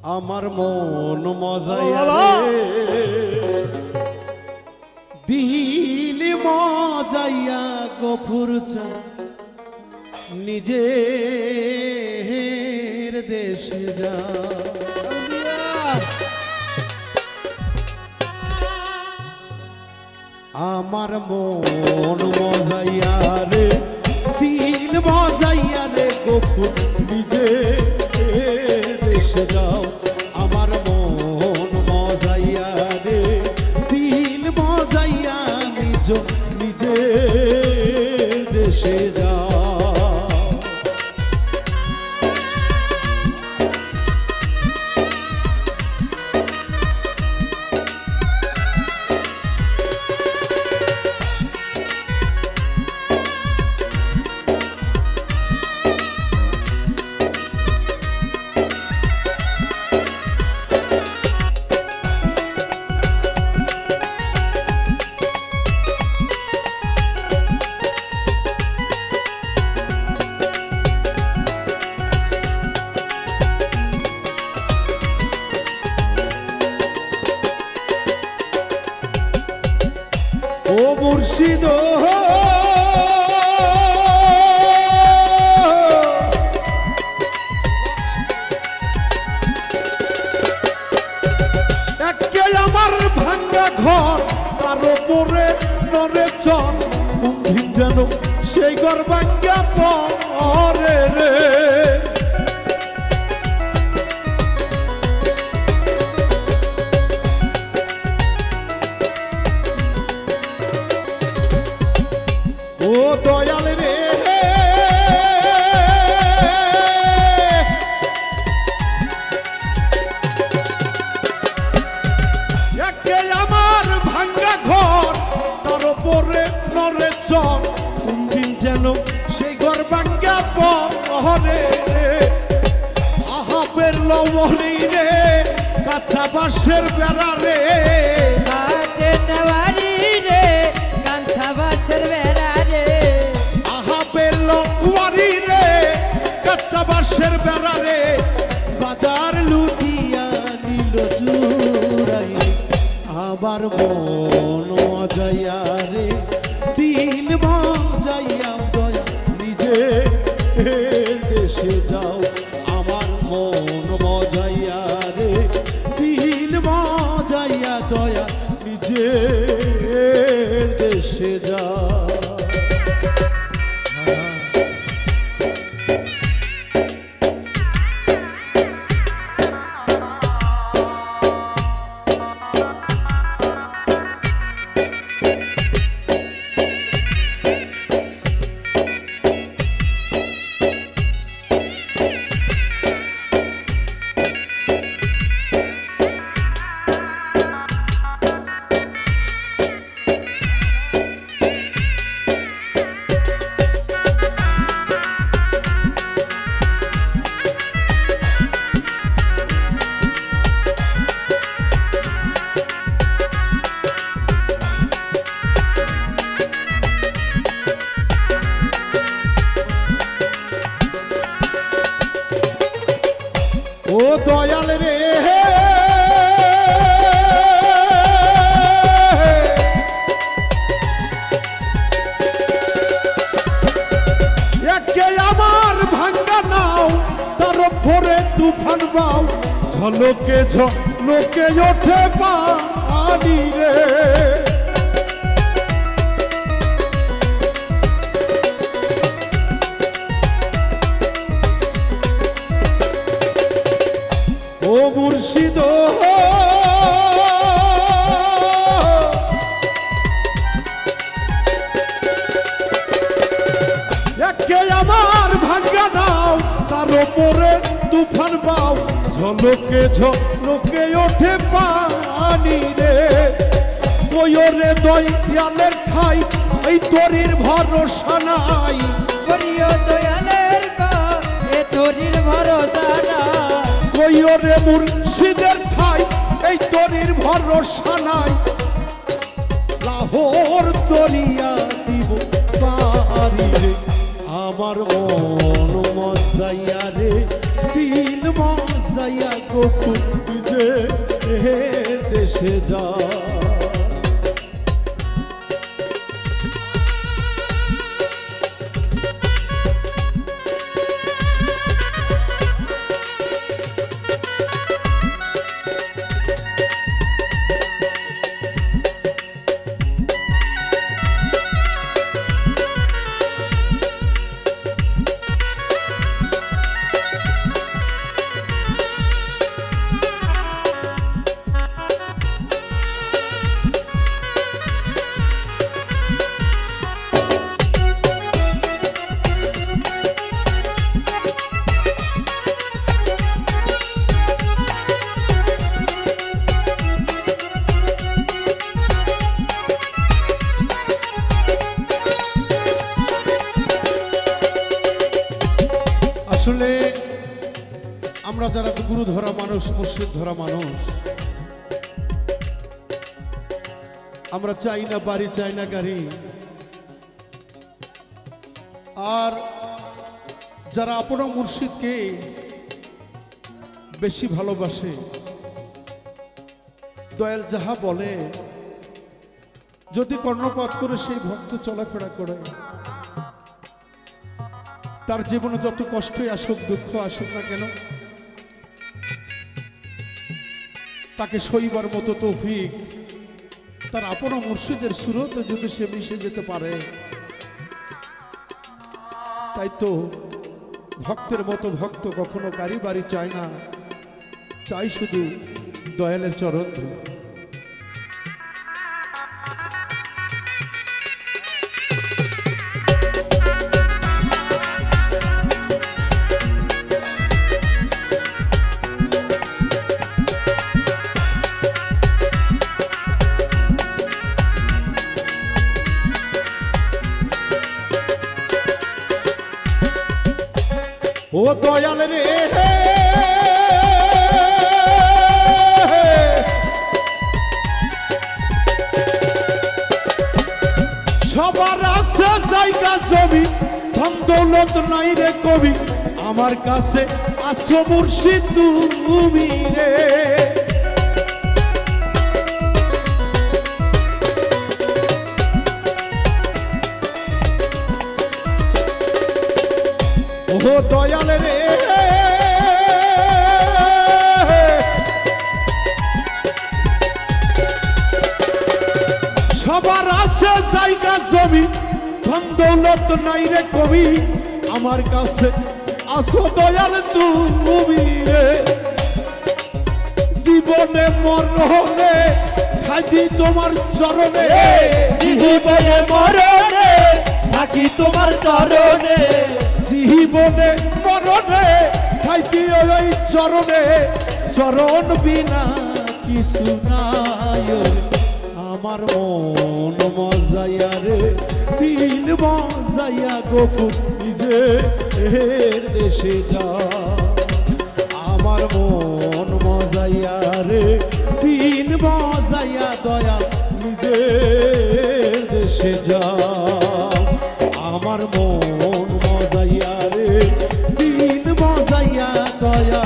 আমার মন মজাইয়া দিলি মজাইয়া গফুর চা নিজের দেশে যা আমার মন মজাইয়া রে দিল মজাইয়া রে গফুর নিজে দেশে যাও আমার মন মজাইয়া রে দিল মজাইয়া নিজে দেশে যাও ও মুর্শিদ একে আমার ভাঙ্গা ঘর তার উপরে নরে চল কুম্ভীর যেন সেই ঘর ভাঙ্গা পরে রে ও দয়াল রে একে আমার ভাঙ্গা ঘর তার উপরে নরে চল কোনদিন যেন সেই ঘর ভাঙ্গা পরে আহাবের লবণী রে কাঁচা বাঁশের বেড়া রে কাঁচা বাঁশের বেড়া কাঁচা বাঁশের বেড়া রে বাজার লুটিয়া নিল চুরাই আবার মন মজাইয়া রে দিল মজাইয়া দয়া নিজে দেশে যাও আমার মন মজাইয়া রে দিল মজাইয়া দয়া নিজে দেশে যাও ও দয়াল রে একে আমার ভাঙ্গা নাও তার উপরে তুফান বাও ঝলকে ঝলকে ওঠে পানি রে ও মুর্শিদ একে আমার ভাঙ্গা নাও তার উপরে তুফান বাও ঝলকে ঝলকে ওঠে পানি রে ওরে দয়ালের ঠাই এই তরির ভরসা নাই দয়ালের তোরির ভরসা নাই ওরে মুর্শিদের ঠাই এই তরির ভরসা নাই লাহোর দরিয়া দিব পারি রে আমার মন মজাইয়া রে দিল মজা মজাইয়া গোকুল যে দেশে যা। আসলে আমরা যারা গুরু ধরা মানুষ, মুর্শিদ ধরা মানুষ, আমরা চাই না বাড়ি, চাই না গাড়ি। আর যারা আপন মুর্শিদকে বেশি ভালোবাসে, দয়াল যাহা বলে যদি কর্ণপাত করে সেই ভক্ত চলাফেরা করে, তার জীবনে যত কষ্টই আসুক, দুঃখ আসুক না কেন, তাকে সইবার মতো তৌফিক তার আপন মুর্শিদের সুরতে যদি সে মিশে যেতে পারে, তাই তো ভক্তের মতো ভক্ত কখনো কারি বাড়ি চায় না, চাই শুধু দয়ালের চরণ ধুলো। ও দয়াল রে, সবার আছে জায়গা জমি, ধন দৌলত নাই রে কবি, আমার কাছে আসো মুর্শিদ তুমি রে। ও দয়াল রে, সবার আছে জায়গা জমি, ধন দৌলত নাই রে কবি, আমার কাছে আসো দয়াল তুমি রে। জীবনে মরণে থাকি তোমার চরণে, জীবনে মরণে থাকি তোমার চরণে, জীবনে মরণে থাকি ওই চরণে, চরণ বিনা কিছু নাই। আমার মন মজাইয়া রে, দিল মজাইয়া গোকুল নিজে দেশে যা। আমার মন মজাইয়া রে, দিল মজাইয়া দয়া নিজে দেশে যা। আমার মন মজাইয়া রে, দিল মজাইয়া দয়া